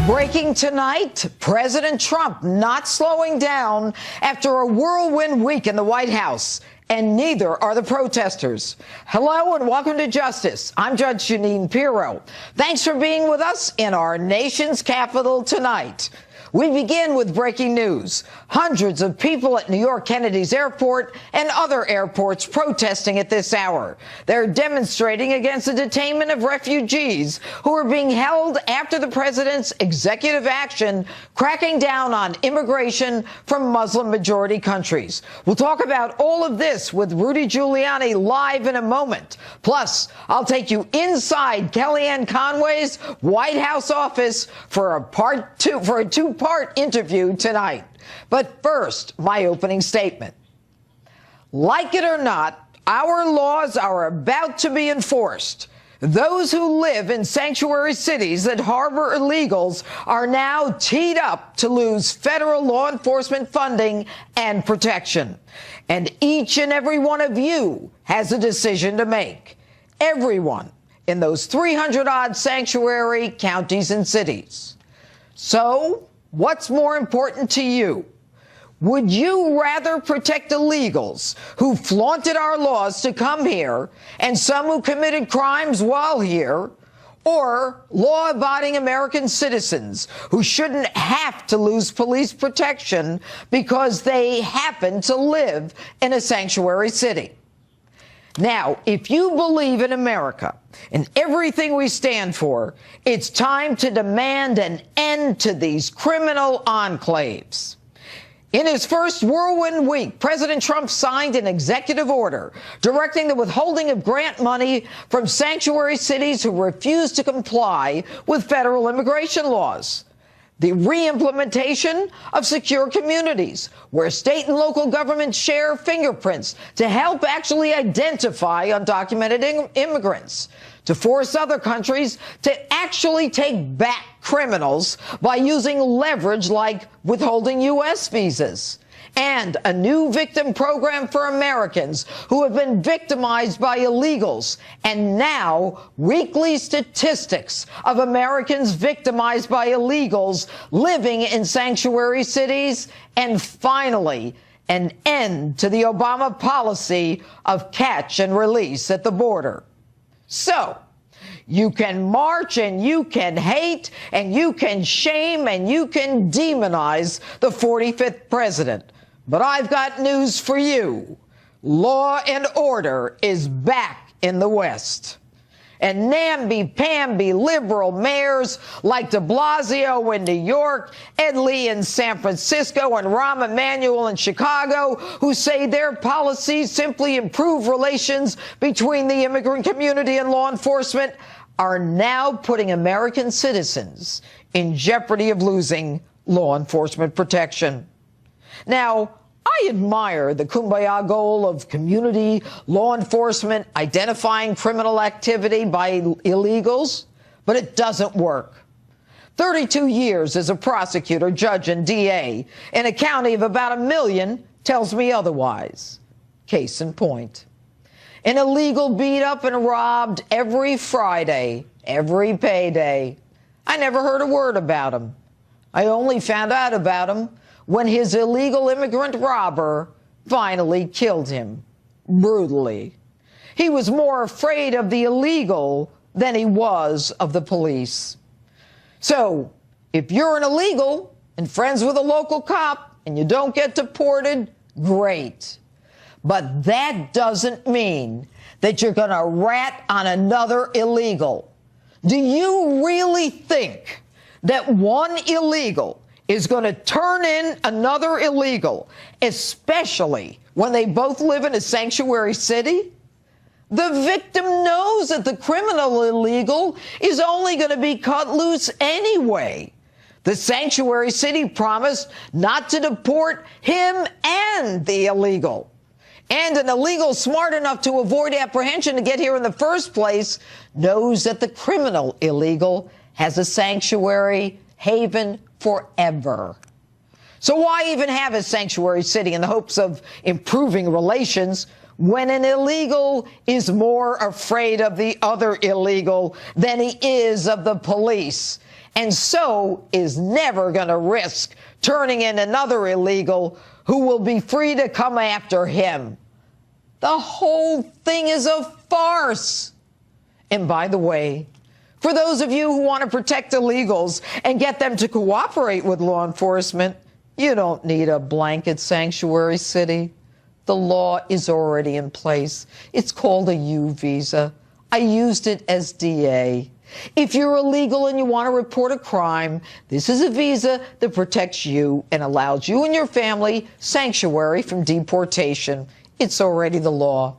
Breaking tonight, President Trump not slowing down after a whirlwind week in the White House, and neither are the protesters. Hello and welcome to Justice. I'm Judge Jeanine Pirro. Thanks for being with us in our nation's capital tonight. We begin with breaking news. Hundreds of people at New York Kennedy's airport and other airports protesting at this hour. They're demonstrating against the detainment of refugees who are being held after the president's executive action cracking down on immigration from Muslim-majority countries. We'll talk about all of this with Rudy Giuliani live in a moment. Plus, I'll take you inside Kellyanne Conway's White House office for a two-part interview tonight. But first, my opening statement. Like it or not, our laws are about to be enforced. Those who live in sanctuary cities that harbor illegals are now teed up to lose federal law enforcement funding and protection. And each and every one of you has a decision to make. Everyone in those 300-odd sanctuary counties and cities. So, what's more important to you? Would you rather protect illegals who flaunted our laws to come here and some who committed crimes while here, or law-abiding American citizens who shouldn't have to lose police protection because they happen to live in a sanctuary city? Now, if you believe in America and everything we stand for, it's time to demand an end to these criminal enclaves. In his first whirlwind week, President Trump signed an executive order directing the withholding of grant money from sanctuary cities who refuse to comply with federal immigration laws. The re-implementation of secure communities, where state and local governments share fingerprints to help actually identify undocumented immigrants, to force other countries to actually take back criminals by using leverage like withholding U.S. visas, and a new victim program for Americans who have been victimized by illegals, and now weekly statistics of Americans victimized by illegals living in sanctuary cities, and finally, an end to the Obama policy of catch and release at the border. So, you can march and you can hate and you can shame and you can demonize the 45th president. But I've got news for you. Law and order is back in the West. And namby-pamby liberal mayors like de Blasio in New York, Ed Lee in San Francisco, and Rahm Emanuel in Chicago, who say their policies simply improve relations between the immigrant community and law enforcement, are now putting American citizens in jeopardy of losing law enforcement protection. Now, I admire the kumbaya goal of community law enforcement identifying criminal activity by illegals, but it doesn't work. 32 years as a prosecutor, judge, and DA in a county of about 1 million tells me otherwise. Case in point. An illegal beat up and robbed every Friday, every payday. I never heard a word about him. I only found out about him when his illegal immigrant robber finally killed him brutally. He was more afraid of the illegal than he was of the police. So, if you're an illegal and friends with a local cop and you don't get deported, great. But that doesn't mean that you're going to rat on another illegal. Do you really think that one illegal is going to turn in another illegal, especially when they both live in a sanctuary city? The victim knows that the criminal illegal is only going to be cut loose anyway. The sanctuary city promised not to deport him and the illegal. And an illegal smart enough to avoid apprehension to get here in the first place knows that the criminal illegal has a sanctuary haven forever. So why even have a sanctuary city in the hopes of improving relations when an illegal is more afraid of the other illegal than he is of the police? and so is never going to risk turning in another illegal who will be free to come after him. The whole thing is a farce. And by the way, for those of you who want to protect illegals and get them to cooperate with law enforcement, you don't need a blanket sanctuary city. The law is already in place. It's called a U visa. I used it as DA. If you're illegal and you want to report a crime, this is a visa that protects you and allows you and your family sanctuary from deportation. It's already the law.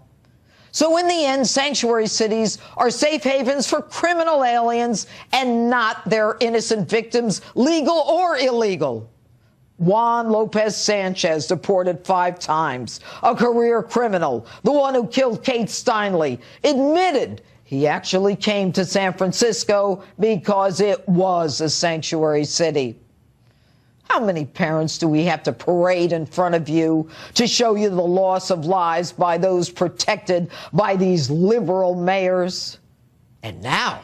So in the end, sanctuary cities are safe havens for criminal aliens and not their innocent victims, legal or illegal. Juan Lopez Sanchez, deported 5 times, a career criminal, the one who killed Kate Steinle, admitted he actually came to San Francisco because it was a sanctuary city. How many parents do we have to parade in front of you to show you the loss of lives by those protected by these liberal mayors? And now,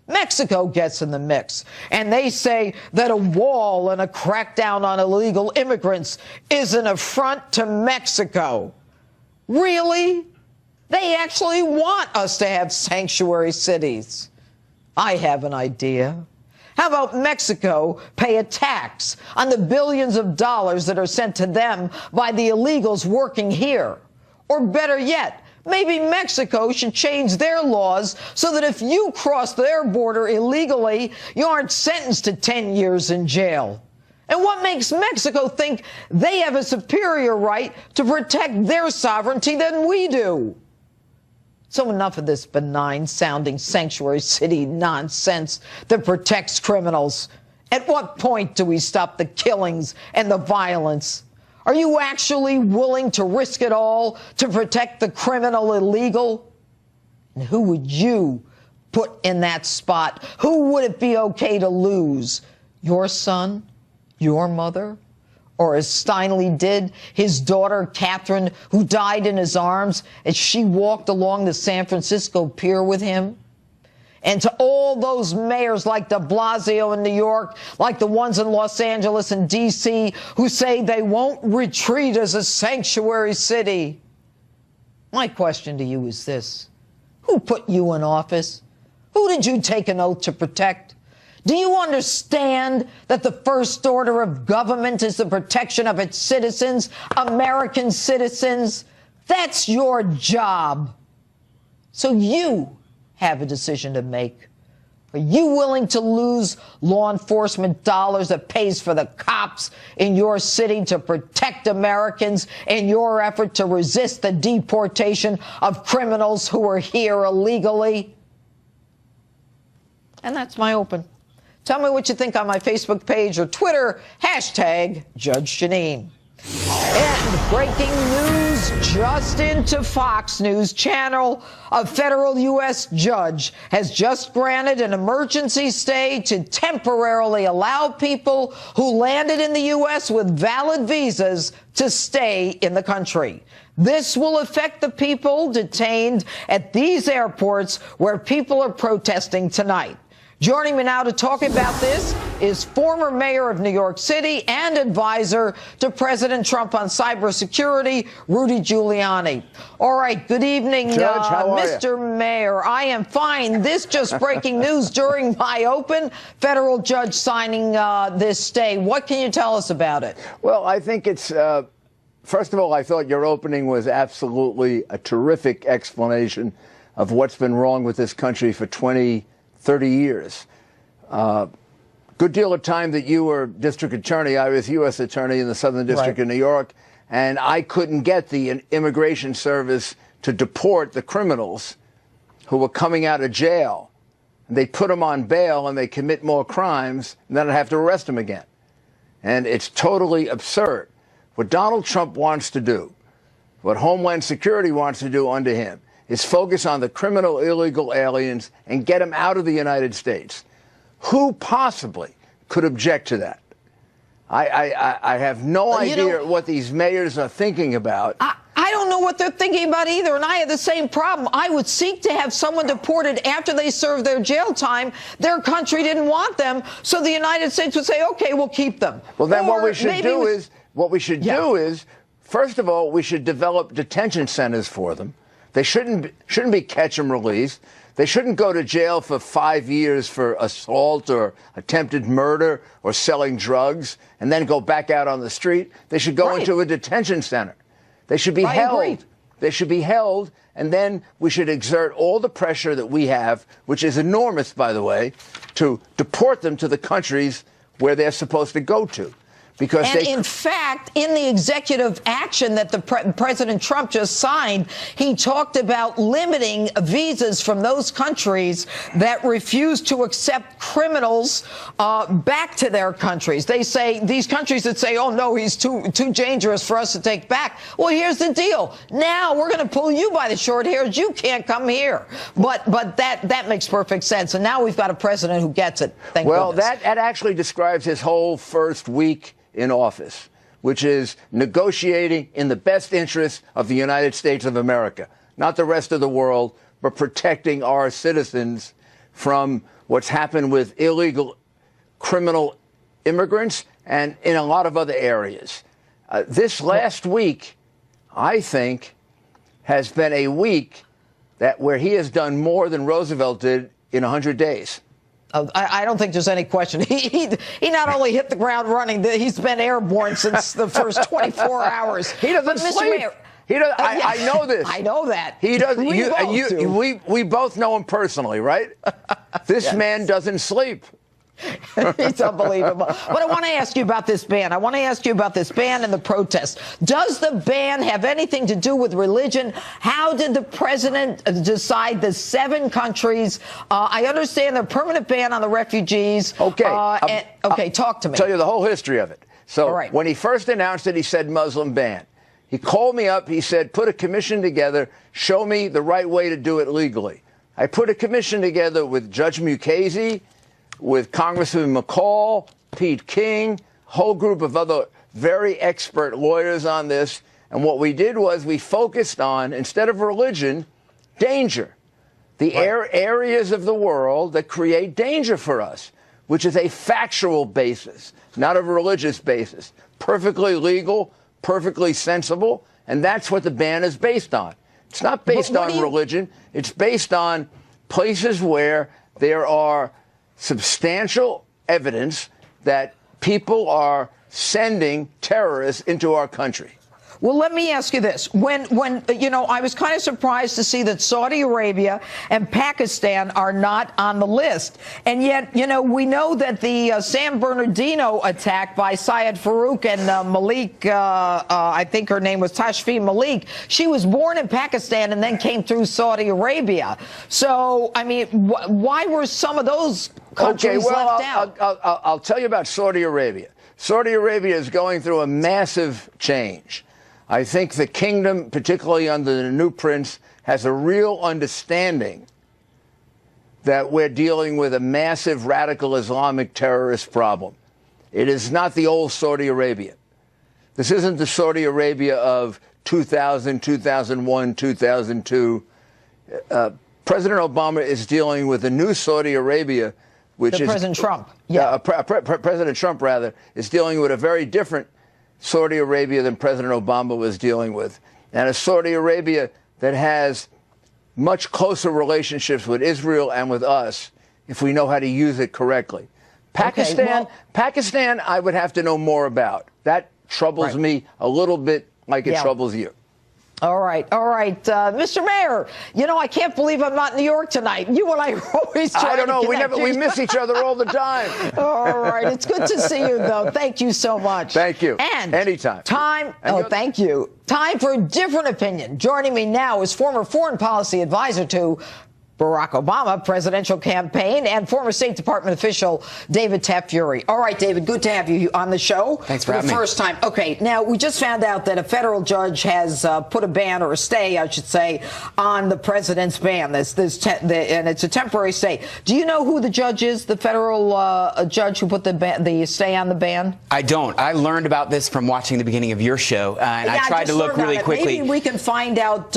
Mexico gets in the mix, and they say that a wall and a crackdown on illegal immigrants is an affront to Mexico. Really? They actually want us to have sanctuary cities. I have an idea. How about Mexico pay a tax on the billions of dollars that are sent to them by the illegals working here? Or better yet, maybe Mexico should change their laws so that if you cross their border illegally, you aren't sentenced to 10 years in jail. And what makes Mexico think they have a superior right to protect their sovereignty than we do? So enough of this benign-sounding sanctuary city nonsense that protects criminals. At what point do we stop the killings and the violence? Are you actually willing to risk it all to protect the criminal illegal? And who would you put in that spot? Who would it be okay to lose? Your son? Your mother? Or as Steinle did, his daughter, Catherine, who died in his arms as she walked along the San Francisco pier with him? And to all those mayors like de Blasio in New York, like the ones in Los Angeles and D.C., who say they won't retreat as a sanctuary city, my question to you is this. Who put you in office? Who did you take an oath to protect? Do you understand that the first order of government is the protection of its citizens, American citizens? That's your job. So you have a decision to make. Are you willing to lose law enforcement dollars that pays for the cops in your city to protect Americans in your effort to resist the deportation of criminals who are here illegally? And that's my open. Tell me what you think on my Facebook page or Twitter, hashtag Judge Jeanine. And breaking news just into Fox News Channel. A federal U.S. judge has just granted an emergency stay to temporarily allow people who landed in the U.S. with valid visas to stay in the country. This will affect the people detained at these airports where people are protesting tonight. Joining me now to talk about this is former mayor of New York City and advisor to President Trump on cybersecurity, Rudy Giuliani. All right, good evening, Judge, how are Mr. you? Mayor. I am fine. This just breaking news during my open. Federal judge signing this stay. What can you tell us about it? Well, I think it's, first of all, I thought your opening was absolutely a terrific explanation of what's been wrong with this country for 30 years. Good deal of time that you were district attorney. I was U.S. attorney in the Southern District of New York, and I couldn't get the Immigration Service to deport the criminals who were coming out of jail. They put them on bail and they commit more crimes, and then I'd have to arrest them again. And it's totally absurd. What Donald Trump wants to do, what Homeland Security wants to do under him, is focus on the criminal illegal aliens and get them out of the United States. Who possibly could object to that? I have no idea what these mayors are thinking about. I don't know what they're thinking about either. And I had the same problem. I would seek to have someone deported after they served their jail time. Their country didn't want them, so the United States would say, okay, we'll keep them. Well, then what we should do is, first of all, we should develop detention centers for them. They shouldn't be catch and release. They shouldn't go to jail for 5 years for assault or attempted murder or selling drugs and then go back out on the street. They should go into a detention center. They should be held. Agree. They should be held, and then we should exert all the pressure that we have, which is enormous, by the way, to deport them to the countries where they're supposed to go to. Because in fact, in the executive action that President Trump just signed, he talked about limiting visas from those countries that refuse to accept criminals back to their countries. They say, these countries that say, oh, no, he's too dangerous for us to take back. Well, here's the deal. Now we're going to pull you by the short hairs. You can't come here. But that makes perfect sense. And now we've got a president who gets it. Thank goodness. That actually describes his whole first week in office, which is negotiating in the best interest of the United States of America, not the rest of the world, but protecting our citizens from what's happened with illegal criminal immigrants and in a lot of other areas. This last week, I think, has been a week where he has done more than Roosevelt did in 100 days. I don't think there's any question. He not only hit the ground running, he's been airborne since the first 24 hours. He doesn't sleep. He does. I know this. I know that. He does. We we both know him personally, right? This man doesn't sleep. It's unbelievable. But I want to ask you about this ban. I want to ask you about this ban and the protest. Does the ban have anything to do with religion? How did the president decide the 7 countries? I understand the permanent ban on the refugees. Okay. Talk to me. I'll tell you the whole history of it. So when he first announced it, he said Muslim ban. He called me up. He said, put a commission together. Show me the right way to do it legally. I put a commission together with Judge Mukasey, with Congressman McCall, Pete King, whole group of other very expert lawyers on this. And what we did was we focused on, instead of religion, danger. The areas of the world that create danger for us, which is a factual basis, not a religious basis. Perfectly legal, perfectly sensible, and that's what the ban is based on. It's not based on religion. It's based on places where there are substantial evidence that people are sending terrorists into our country. Well, let me ask you this. When I was kind of surprised to see that Saudi Arabia and Pakistan are not on the list. And yet, we know that the San Bernardino attack by Syed Farouk and Malik, I think her name was Tashfeen Malik, she was born in Pakistan and then came through Saudi Arabia. So, I mean, why were some of those countries left out? I'll tell you about Saudi Arabia. Saudi Arabia is going through a massive change. I think the kingdom, particularly under the new prince, has a real understanding that we're dealing with a massive radical Islamic terrorist problem. It is not the old Saudi Arabia. This isn't the Saudi Arabia of 2000, 2001, 2002. President Obama is dealing with a new Saudi Arabia, which is President Trump. President Trump, rather, is dealing with a very different Saudi Arabia than President Obama was dealing with, and a Saudi Arabia that has much closer relationships with Israel and with us if we know how to use it correctly. Pakistan, I would have to know more about. That troubles me a little bit like it troubles you. All right. Mr. Mayor, I can't believe I'm not in New York tonight. You and I are always trying I don't know. to We miss each other all the time. All right. It's good to see you, though. Thank you so much. Thank you. And anytime. Thank you. Time for a different opinion. Joining me now is former foreign policy advisor to Barack Obama presidential campaign, and former State Department official David Tafuri. All right, David, good to have you on the show. Thanks for having me. The first time. Okay, now we just found out that a federal judge has put a ban, or a stay, I should say, on the president's ban. And it's a temporary stay. Do you know who the judge is, the federal judge who put the stay on the ban? I don't. I learned about this from watching the beginning of your show, and I tried to look really quickly. Maybe we can find out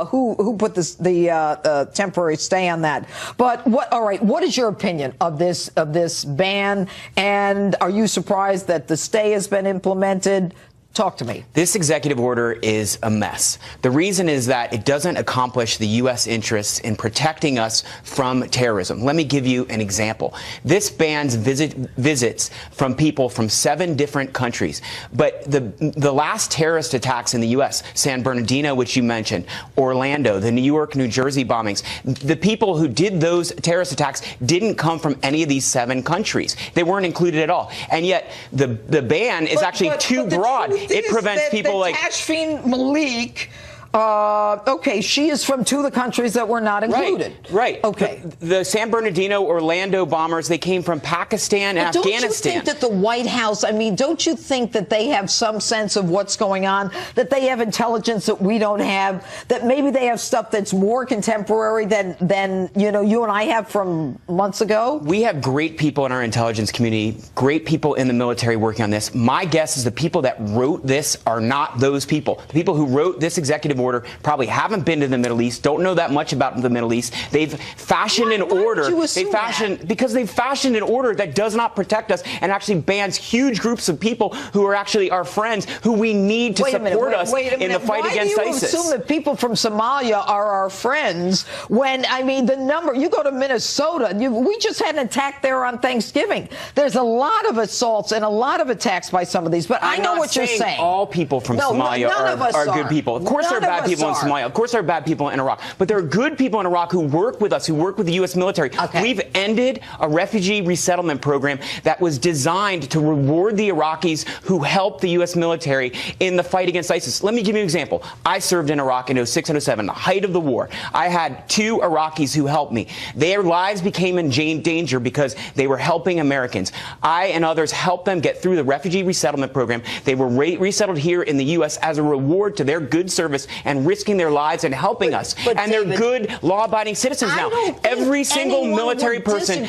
who put the temporary stay on that. But what is your opinion of this ban, and are you surprised that the stay has been implemented? Talk to me. This executive order is a mess. The reason is that it doesn't accomplish the U.S. interests in protecting us from terrorism. Let me give you an example. This bans visits from people from 7 different countries. But the last terrorist attacks in the U.S., San Bernardino, which you mentioned, Orlando, the New York, New Jersey bombings, the people who did those terrorist attacks didn't come from any of these 7 countries. They weren't included at all. And yet the ban is actually too broad. It prevents people like Tashfeen Malik. Okay, she is from 2 of the countries that were not included. Right. Okay. The San Bernardino, Orlando bombers, they came from Pakistan and Afghanistan. Don't you think that the White House, don't you think that they have some sense of what's going on, that they have intelligence that we don't have, that maybe they have stuff that's more contemporary than you and I have from months ago? We have great people in our intelligence community, great people in the military working on this. My guess is the people that wrote this are not those people. The people who wrote this executive order probably haven't been to the Middle East, don't know that much about the Middle East. They've fashioned an order. Because they've fashioned an order that does not protect us and actually bans huge groups of people who are actually our friends, who we need to support us in the fight against ISIS. Why do you assume that people from Somalia are our friends when, the number, you go to Minnesota, we just had an attack there on Thanksgiving. There's a lot of assaults and a lot of attacks by some of these, but I know what you're saying. All people from Somalia are good people. Of course there are bad people in Somalia. Of course there are bad people in Iraq. But there are good people in Iraq who work with us, who work with the U.S. military. Okay. We've ended a refugee resettlement program that was designed to reward the Iraqis who helped the U.S. military in the fight against ISIS. Let me give you an example. I served in Iraq in 06 and 07, the height of the war. I had 2 Iraqis who helped me. Their lives became in danger because they were helping Americans. I and others helped them get through the refugee resettlement program. They were resettled here in the U.S. as a reward to their good service and risking their lives and helping us. And they're good, law-abiding citizens now. Every single military person,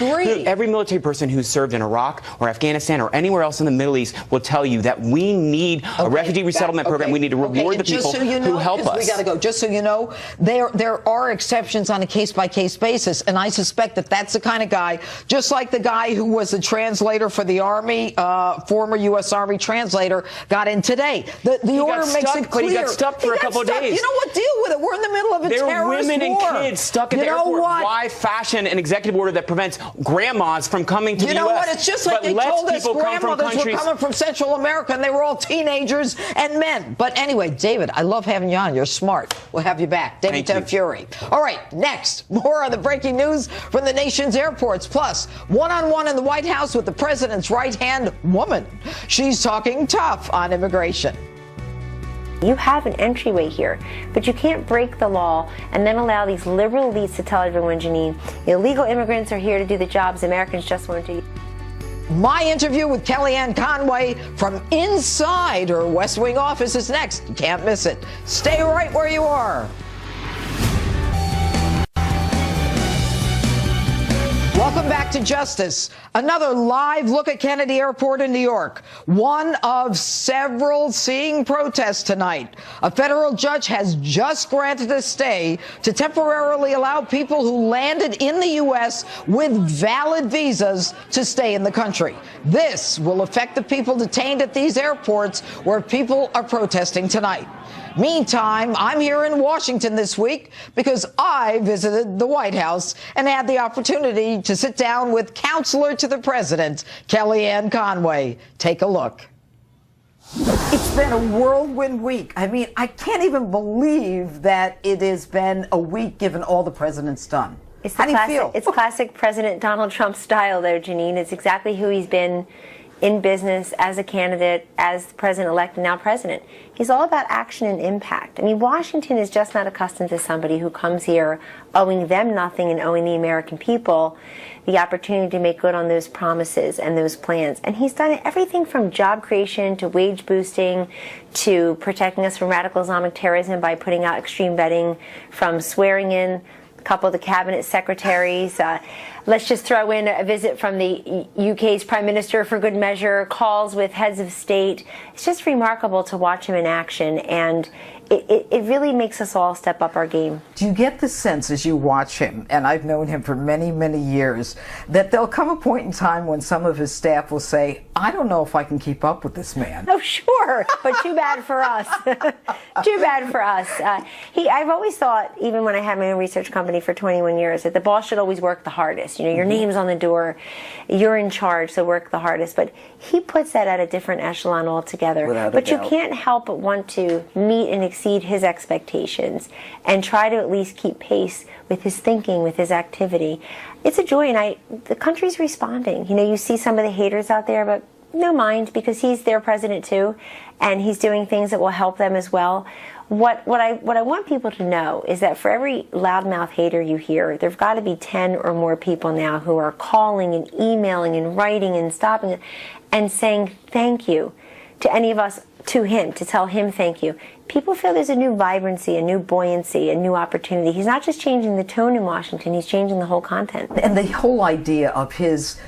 who's served in Iraq or Afghanistan or anywhere else in the Middle East will tell you that we need a refugee resettlement program. We need to reward the people who help us. We got to go. Just so you know, there are exceptions on a case-by-case basis, and I suspect that that's the kind of guy, just like the guy who was the translator for the Army, former U.S. Army translator, got in today. The order makes it clear. But he got stuck for a couple of days. You know what? Deal with it. We're in the middle of a terrorist war. There are women and kids stuck at the airport. Why fashion an executive order that prevents grandmas from coming to the U.S.? You know what? It's just like they told us grandmothers were coming from Central America, and they were all teenagers and men. But anyway, David, I love having you on. You're smart. We'll have you back. David Tafuri. All right, next, more on the breaking news from the nation's airports. Plus, one-on-one in the White House with the president's right-hand woman. She's talking tough on immigration. You have an entryway here, but you can't break the law and then allow these liberal elites to tell everyone, Jeanine, illegal immigrants are here to do the jobs Americans just want to do. My interview with Kellyanne Conway from inside her West Wing office is next. You can't miss it. Stay right where you are. Welcome back to Justice. Another live look at Kennedy Airport in New York. One of several seeing protests tonight. A federal judge has just granted a stay to temporarily allow people who landed in the U.S. with valid visas to stay in the country. This will affect the people detained at these airports where people are protesting tonight. Meantime, I'm here in Washington this week because I visited the White House and had the opportunity to sit down with Counselor to the President, Kellyanne Conway. Take a look. It's been a whirlwind week. I can't even believe that it has been a week given all the president's done. How do you feel? It's classic President Donald Trump style there, Jeanine. It's exactly who he's been in business, as a candidate, as president-elect, and now president. He's all about action and impact. I mean, Washington is just not accustomed to somebody who comes here owing them nothing and owing the American people the opportunity to make good on those promises and those plans. And he's done everything from job creation to wage boosting to protecting us from radical Islamic terrorism by putting out extreme vetting, from swearing in a couple of the cabinet secretaries. Let's just throw in a visit from the UK's Prime Minister for good measure, calls with heads of state. It's just remarkable to watch him in action, and it really makes us all step up our game. Do you get the sense as you watch him, and I've known him for many, many years, that there'll come a point in time when some of his staff will say, I don't know if I can keep up with this man? Oh, sure, but too bad for us. Too bad for us. I've always thought, even when I had my own research company for 21 years, that the boss should always work the hardest. You know, your name's on the door, you're in charge, so work the hardest. But he puts that at a different echelon altogether. But you can't help but want to meet and exceed his expectations and try to at least keep pace with his thinking, with his activity. It's a joy, and the country's responding. You know, you see some of the haters out there, but no mind, because he's their president too, and he's doing things that will help them as well. What I want people to know is that for every loudmouth hater you hear, there've got to be 10 or more people now who are calling and emailing and writing and stopping and saying thank you to any of us, to him, to tell him thank you. People feel there's a new vibrancy, a new buoyancy, a new opportunity. He's not just changing the tone in Washington, he's changing the whole content. And the whole idea of his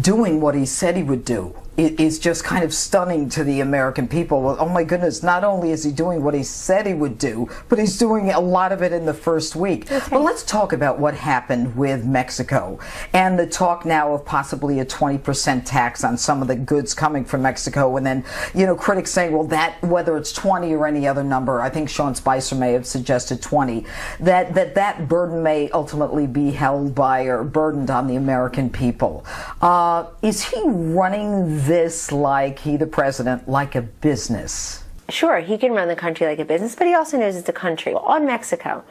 doing what he said he would do is just kind of stunning to the American people. Well, oh my goodness, not only is he doing what he said he would do, but he's doing a lot of it in the first week. Okay. But let's talk about what happened with Mexico and the talk now of possibly a 20% tax on some of the goods coming from Mexico, and then, you know, critics saying, well, that, whether it's 20 or any other number, I think Sean Spicer may have suggested 20, that burden may ultimately be held by or burdened on the American people. Is he running this, like he, the president, like a business? Sure, he can run the country like a business, but he also knows it's a country. On Mexico,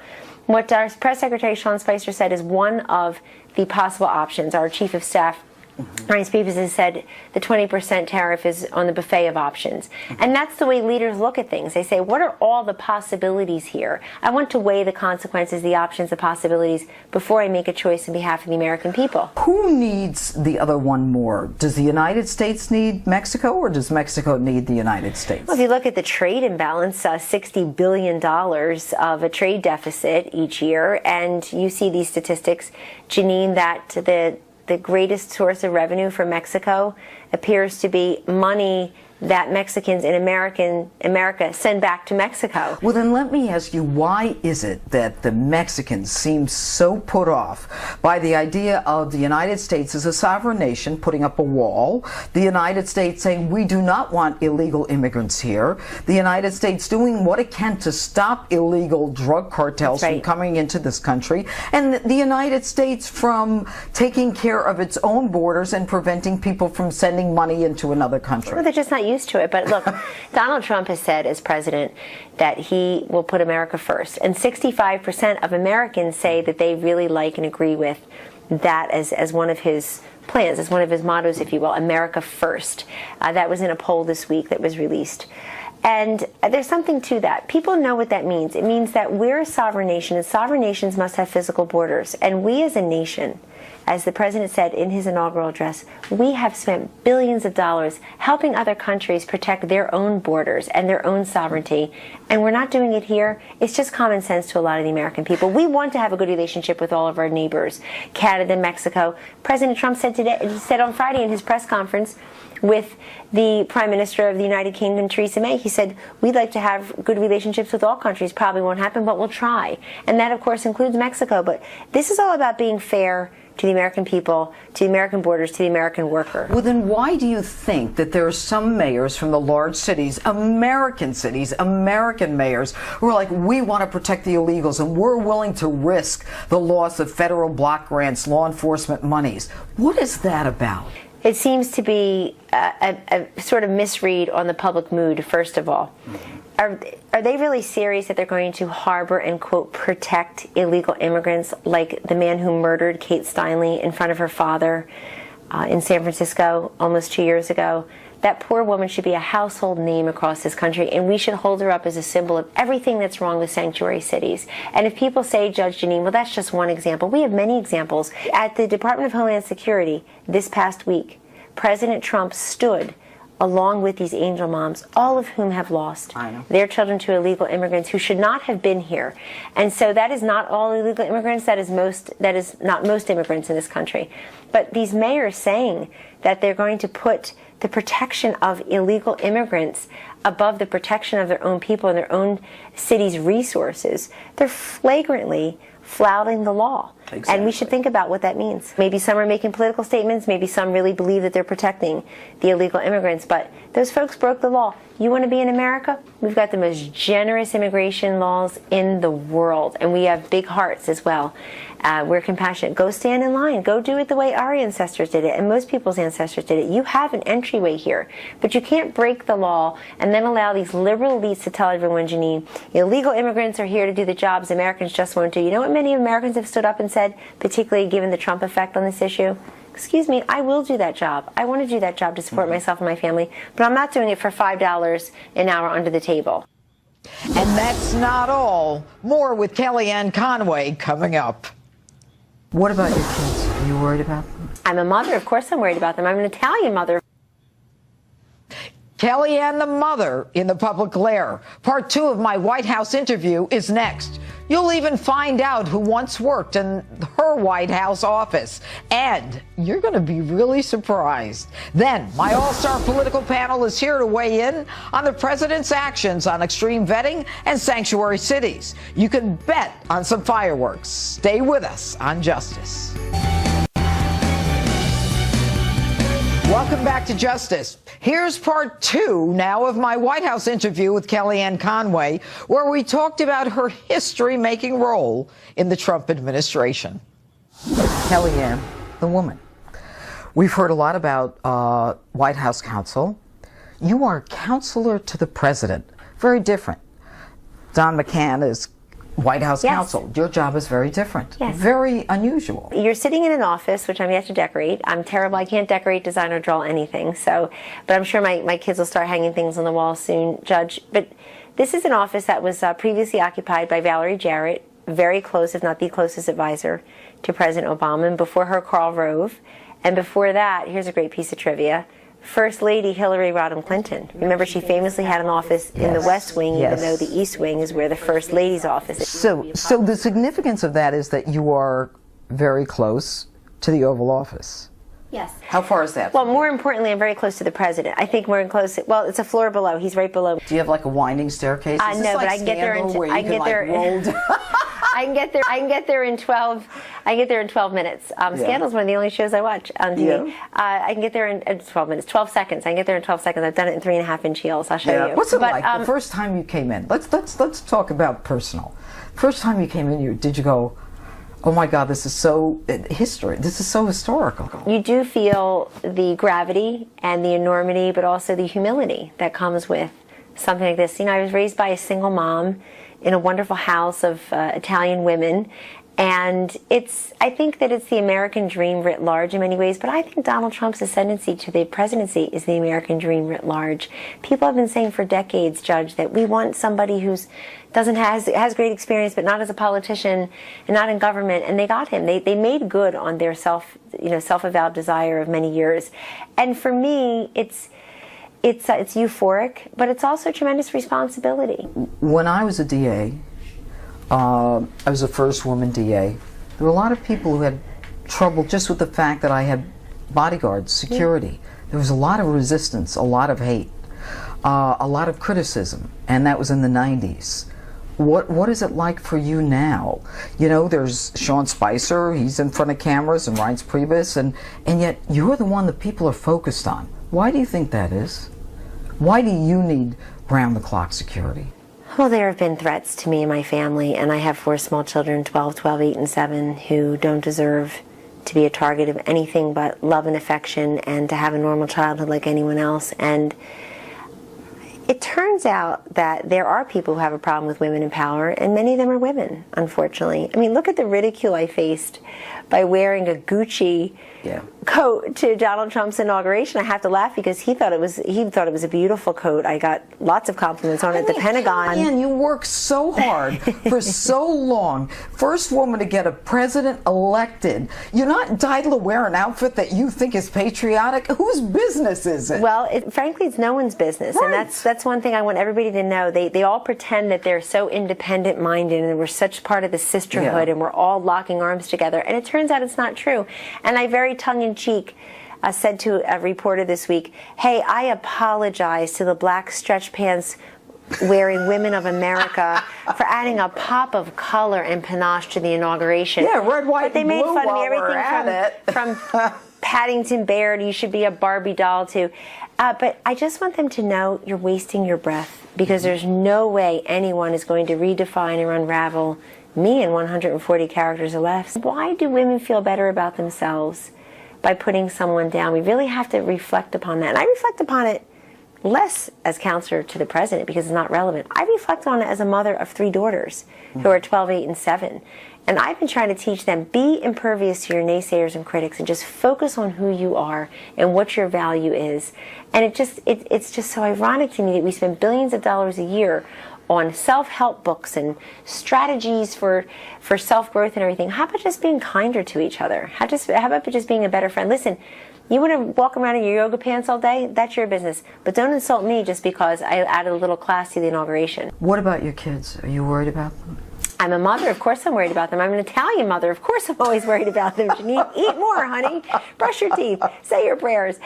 what our press secretary Sean Spicer said is one of the possible options. Our chief of staff, Ryan Speebles, has said the 20% tariff is on the buffet of options. And that's the way leaders look at things. They say, what are all the possibilities here? I want to weigh the consequences, the options, the possibilities before I make a choice on behalf of the American people. Who needs the other one more? Does the United States need Mexico, or does Mexico need the United States? Well, if you look at the trade imbalance, $60 billion of a trade deficit each year, and you see these statistics, Jeanine, that the greatest source of revenue for Mexico appears to be money that Mexicans in America send back to Mexico. Well, then let me ask you, why is it that the Mexicans seem so put off by the idea of the United States as a sovereign nation putting up a wall, the United States saying we do not want illegal immigrants here, the United States doing what it can to stop illegal drug cartels from coming into this country, and the United States from taking care of its own borders and preventing people from sending money into another country? Well, they're just not used to it. But look, Donald Trump has said as president that he will put America first. And 65% of Americans say that they really like and agree with that as one of his plans, as one of his mottos, if you will, America first. That was in a poll this week that was released. And there's something to that. People know what that means. It means that we're a sovereign nation, and sovereign nations must have physical borders. And we as a nation, as the president said in his inaugural address, we have spent billions of dollars helping other countries protect their own borders and their own sovereignty. And we're not doing it here. It's just common sense to a lot of the American people. We want to have a good relationship with all of our neighbors, Canada, Mexico. President Trump said on Friday in his press conference with the Prime Minister of the United Kingdom, Theresa May, he said, we'd like to have good relationships with all countries. Probably won't happen, but we'll try. And that, of course, includes Mexico. But this is all about being fair to the American people, to the American borders, to the American worker. Well, then why do you think that there are some mayors from the large cities, American mayors, who are like, we want to protect the illegals and we're willing to risk the loss of federal block grants, law enforcement monies? What is that about? It seems to be a sort of misread on the public mood, first of all. Are they really serious that they're going to harbor and, quote, protect illegal immigrants like the man who murdered Kate Steinle in front of her father? in San Francisco almost 2 years ago. That poor woman should be a household name across this country, and we should hold her up as a symbol of everything that's wrong with sanctuary cities. And if people say, Judge Jeanine, well, that's just one example. We have many examples. At the Department of Homeland Security this past week, President Trump stood along with these angel moms, all of whom have lost their children to illegal immigrants who should not have been here. And so that is not all illegal immigrants, that is not most immigrants in this country. But these mayors saying that they're going to put the protection of illegal immigrants above the protection of their own people and their own city's resources, they're flagrantly flouting the law. Exactly. And we should think about what that means. Maybe some are making political statements, maybe some really believe that they're protecting the illegal immigrants, but those folks broke the law. You want to be in America? We've got the most generous immigration laws in the world, and we have big hearts as well. We're compassionate. Go stand in line. Go do it the way our ancestors did it, and most people's ancestors did it. You have an entryway here, but you can't break the law and then allow these liberal elites to tell everyone, Jeanine, illegal immigrants are here to do the jobs Americans just won't do. You know what many Americans have stood up and said, particularly given the Trump effect on this issue? Excuse me, I will do that job. I want to do that job to support myself and my family, but I'm not doing it for $5 an hour under the table. And that's not all. More with Kellyanne Conway coming up. What about your kids? Are you worried about them? I'm a mother. Of course I'm worried about them. I'm an Italian mother. Kellyanne the mother in the public glare. Part 2 of my White House interview is next. You'll even find out who once worked in her White House office. And you're going to be really surprised. Then, my all-star political panel is here to weigh in on the president's actions on extreme vetting and sanctuary cities. You can bet on some fireworks. Stay with us on Justice. Welcome back to Justice. Here's part 2 now of my White House interview with Kellyanne Conway, where we talked about her history-making role in the Trump administration. Kellyanne, the woman. We've heard a lot about White House counsel. You are counselor to the president. Very different. Don McCann is White House counsel. Your job is very different. Yes. Very unusual. You're sitting in an office, which I'm yet to decorate. I'm terrible. I can't decorate, design, or draw anything. But I'm sure my kids will start hanging things on the wall soon, Judge. But this is an office that was previously occupied by Valerie Jarrett, very close, if not the closest advisor to President Obama. And before her, Karl Rove. And before that, here's a great piece of trivia, First Lady Hillary Rodham Clinton. Remember, she famously had an office in the West Wing, even though the East Wing is where the First Lady's office is. So the significance of that is that you are very close to the Oval Office. Yes. How far is that? Well, more importantly, I'm very close to the president. I think we're in close. Well, it's a floor below. He's right below. Do you have like a winding staircase? No, but I can get there in. I can get there. I can get there in 12. I can get there in 12 minutes. Scandal's one of the only shows I watch on TV. Yeah. I can get there in 12 minutes, 12 seconds. I can get there in 12 seconds. I've done it in 3.5-inch heels. I'll show you. What's it like the first time you came in? Let's talk about personal. First time you came in, did you go, oh my God, this is so history. This is so historical. You do feel the gravity and the enormity, but also the humility that comes with something like this. You know, I was raised by a single mom in a wonderful house of Italian women. And I think that it's the American dream writ large in many ways, but I think Donald Trump's ascendancy to the presidency is the American dream writ large. People have been saying for decades, Judge, that we want somebody who's has great experience, but not as a politician and not in government, and they got him. They made good on their self-avowed desire of many years. And for me, it's euphoric, but it's also tremendous responsibility. When I was a DA, I was the first woman DA. There were a lot of people who had trouble just with the fact that I had bodyguards, security. There was a lot of resistance, a lot of hate, a lot of criticism, and that was in the 90s. What is it like for you now? You know, there's Sean Spicer, he's in front of cameras, and Reince Priebus, and yet you're the one that people are focused on. Why do you think that is? Why do you need round-the-clock security? Well, there have been threats to me and my family, and I have 4 small children, 12, 8, and 7, who don't deserve to be a target of anything but love and affection and to have a normal childhood like anyone else. And it turns out that there are people who have a problem with women in power, and many of them are women, unfortunately. I mean, look at the ridicule I faced by wearing a Gucci coat to Donald Trump's inauguration. I have to laugh because he thought it was a beautiful coat. I got lots of compliments on it at the Pentagon. Man, you worked so hard for so long. First woman to get a president elected. You're not entitled to wear an outfit that you think is patriotic. Whose business is it? Well, frankly, it's no one's business, right. And that's one thing I want everybody to know. They all pretend that they're so independent-minded and we're such part of the sisterhood and we're all locking arms together. And it turns out it's not true. And I very tongue-in-cheek said to a reporter this week, hey, I apologize to the black stretch pants wearing women of America for adding a pop of color and panache to the inauguration. Yeah, red, white, but they made blue fun of me, while we're everything from Paddington Bear to you should be a Barbie doll to. But I just want them to know you're wasting your breath because there's no way anyone is going to redefine or unravel me in 140 characters or less. Why do women feel better about themselves by putting someone down? We really have to reflect upon that. And I reflect upon it less as counselor to the president because it's not relevant. I reflect on it as a mother of 3 daughters who are 12, 8, and 7. And I've been trying to teach them, be impervious to your naysayers and critics and just focus on who you are and what your value is. And it's just so ironic to me that we spend billions of dollars a year on self-help books and strategies for self-growth and everything. How about just being kinder to each other? How about just being a better friend? Listen, you want to walk around in your yoga pants all day? That's your business. But don't insult me just because I added a little class to the inauguration. What about your kids? Are you worried about them? I'm a mother. Of course I'm worried about them. I'm an Italian mother. Of course I'm always worried about them. Jeanine, eat more, honey. Brush your teeth. Say your prayers.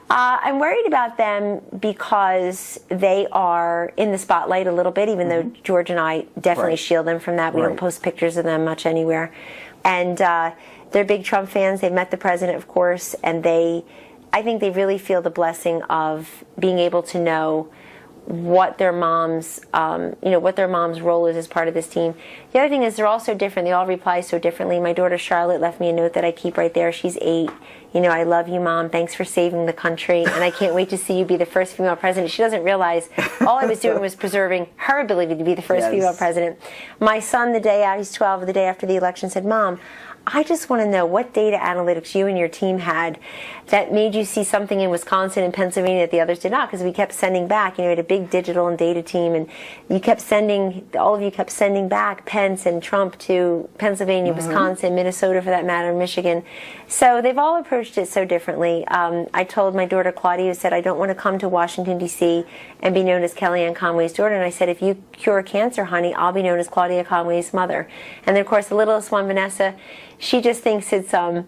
I'm worried about them because they are in the spotlight a little bit, even though George and I definitely shield them from that. We don't post pictures of them much anywhere. And they're big Trump fans. They've met the president, of course, and I think they really feel the blessing of being able to know what their mom's, what their mom's role is as part of this team. The other thing is they're all so different. They all reply so differently. My daughter Charlotte left me a note that I keep right there. She's 8. I love you, Mom. Thanks for saving the country, and I can't wait to see you be the first female president. She doesn't realize all I was doing was preserving her ability to be the first female president. My son, the day out, he's 12, the day after the election, said, Mom, I just want to know what data analytics you and your team had that made you see something in Wisconsin and Pennsylvania that the others did not, because we kept sending back. We had a big digital and data team, and all of you kept sending back Pence and Trump to Pennsylvania, Wisconsin, Minnesota for that matter, Michigan. So they've all approached it so differently. I told my daughter Claudia, who said, I don't want to come to Washington, D.C. and be known as Kellyanne Conway's daughter. And I said, if you cure cancer, honey, I'll be known as Claudia Conway's mother. And then, of course, the littlest one, Vanessa, she just thinks it's, I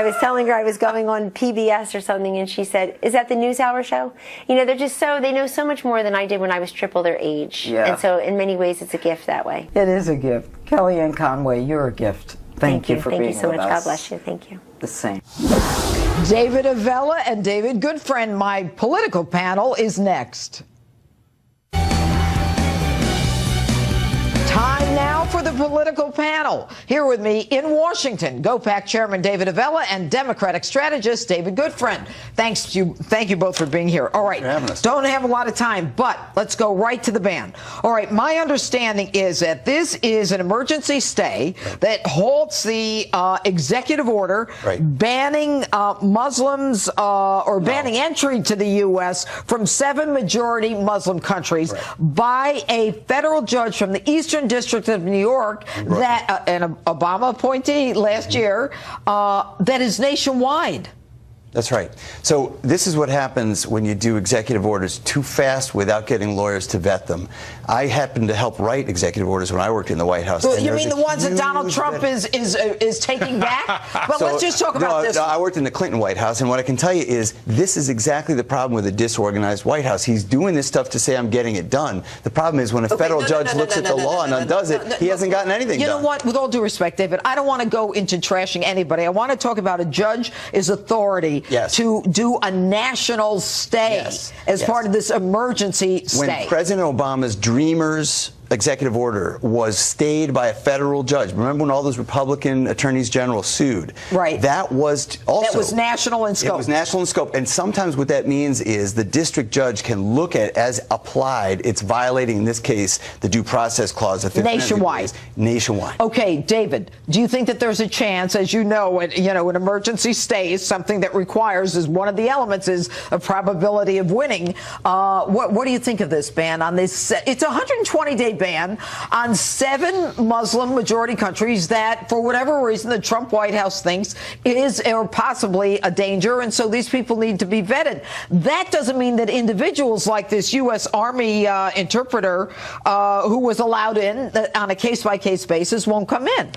was telling her I was going on PBS or something, and she said, is that the NewsHour show? They're just they know so much more than I did when I was triple their age. Yeah. And so in many ways, it's a gift that way. It is a gift. Kellyanne Conway, you're a gift. Thank you for being with us. Thank you so much. God bless you. Thank you. The same. David Avella and David Goodfriend, my political panel, is next. Time now for the political panel. Here with me in Washington, GOPAC Chairman David Avella and Democratic strategist David Goodfriend. Thank you both for being here. All right, don't have a lot of time, but let's go right to the ban. All right, my understanding is that this is an emergency stay that halts the executive order banning Muslims or banning entry to the U.S. from 7 majority Muslim countries by a federal judge from the Eastern District of New York, that an Obama appointee last year, that is nationwide. That's right. So this is what happens when you do executive orders too fast without getting lawyers to vet them. I happened to help write executive orders when I worked in the White House. Well, you mean the ones that Donald Trump is taking back? But let's just talk about this. No, I worked in the Clinton White House, and what I can tell you is this is exactly the problem with a disorganized White House. He's doing this stuff to say I'm getting it done. The problem is when a federal judge looks at the law and undoes it, he hasn't gotten anything done. You know what? With all due respect, David, I don't want to go into trashing anybody. I want to talk about a judge is authority to do a national stay as part of this emergency stay. When President Obama's dreamers executive order was stayed by a federal judge. Remember when all those Republican attorneys general sued? Right. That was also... That was national in scope. It was national in scope. And sometimes what that means is the district judge can look at, as applied, it's violating, in this case, the due process clause of nationwide. Nationwide. Okay, David, do you think that there's a chance, as you know, an emergency stay is something that requires, as one of the elements is a probability of winning. What do you think of this ban on this? It's a 120-day ban on 7 Muslim majority countries that, for whatever reason, the Trump White House thinks is or possibly a danger, and so these people need to be vetted. That doesn't mean that individuals like this U.S. Army interpreter who was allowed in on a case-by-case basis won't come in.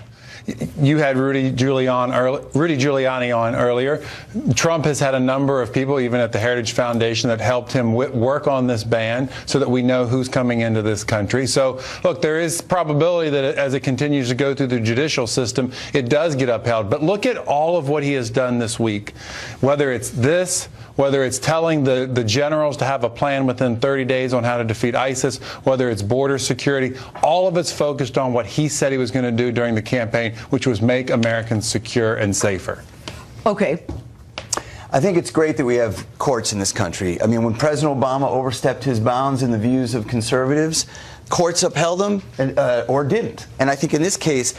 You had Rudy Giuliani on earlier. Trump has had a number of people, even at the Heritage Foundation, that helped him work on this ban so that we know who's coming into this country. So, look, there is probability that as it continues to go through the judicial system, it does get upheld. But look at all of what he has done this week, whether it's this, whether it's telling the generals to have a plan within 30 days on how to defeat ISIS, whether it's border security, all of it's focused on what he said he was going to do during the campaign, which was make Americans secure and safer. Okay. I think it's great that we have courts in this country. I mean, when President Obama overstepped his bounds in the views of conservatives, courts upheld them or didn't. And I think in this case,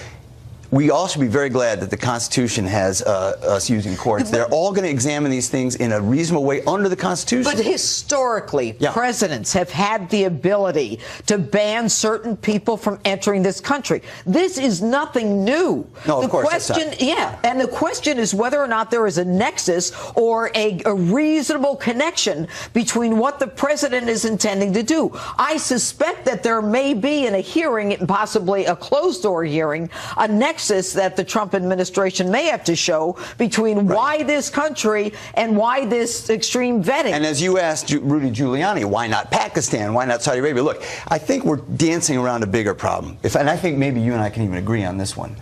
we all should be very glad that the Constitution has us using courts. They're all going to examine these things in a reasonable way under the Constitution. But historically, presidents have had the ability to ban certain people from entering this country. This is nothing new. No, of course. And the question is whether or not there is a nexus or a reasonable connection between what the president is intending to do. I suspect that there may be in a hearing, possibly a closed-door hearing, a nexus that the Trump administration may have to show between why this country and why this extreme vetting. And as you asked Rudy Giuliani, why not Pakistan? Why not Saudi Arabia? Look, I think we're dancing around a bigger problem. And I think maybe you and I can even agree on this one.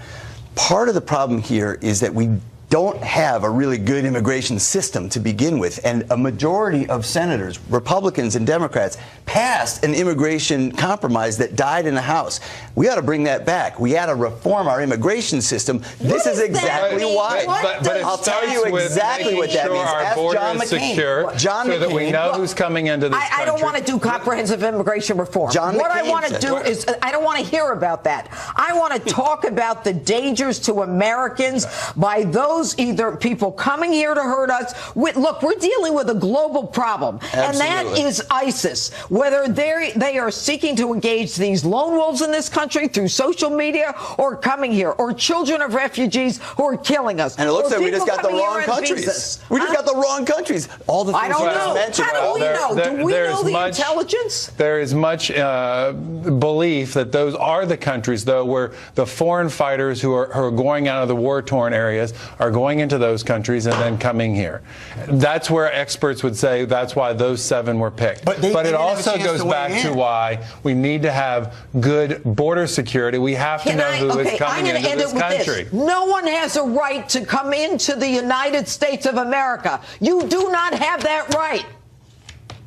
Part of the problem here is that we don't have a really good immigration system to begin with. And a majority of senators, Republicans and Democrats, passed an immigration compromise that died in the House. We ought to bring that back. We ought to reform our immigration system. This is exactly why. But I'll tell you exactly what that means. Our border is secure, so that we know who's coming into this country. I don't want to do comprehensive immigration reform. What I want to do is, I don't want to hear about that. I want to talk about the dangers to Americans by those either people coming here to hurt us. Look, we're dealing with a global problem, and that is ISIS. Whether they are seeking to engage these lone wolves in this country through social media or coming here, or children of refugees who are killing us. And it looks like we just got the wrong countries. We just got the wrong countries. All the things I don't know. mentioned. How do we know? Do we know the intelligence? There is much belief that those are the countries, though, where the foreign fighters who are going out of the war-torn areas are going into those countries and then coming here. That's where experts would say that's why those 7 were picked. But it also goes back to why we need to have good border security. We have to know who is coming into this country. No one has a right to come into the United States of America. You do not have that right.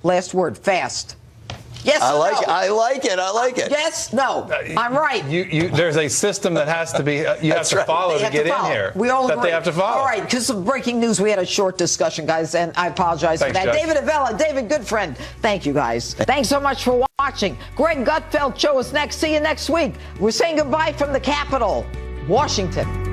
Last word, fast. Yes, I like it. Yes, no. I'm right. There's a system that has to be, you have to follow to get in here. We all agree. They have to follow. All right, because of breaking news, we had a short discussion, guys, and I apologize for that. Judge. David Avella, David, good friend. Thank you, guys. Thanks so much for watching. Greg Gutfeld show us next. See you next week. We're saying goodbye from the Capitol, Washington.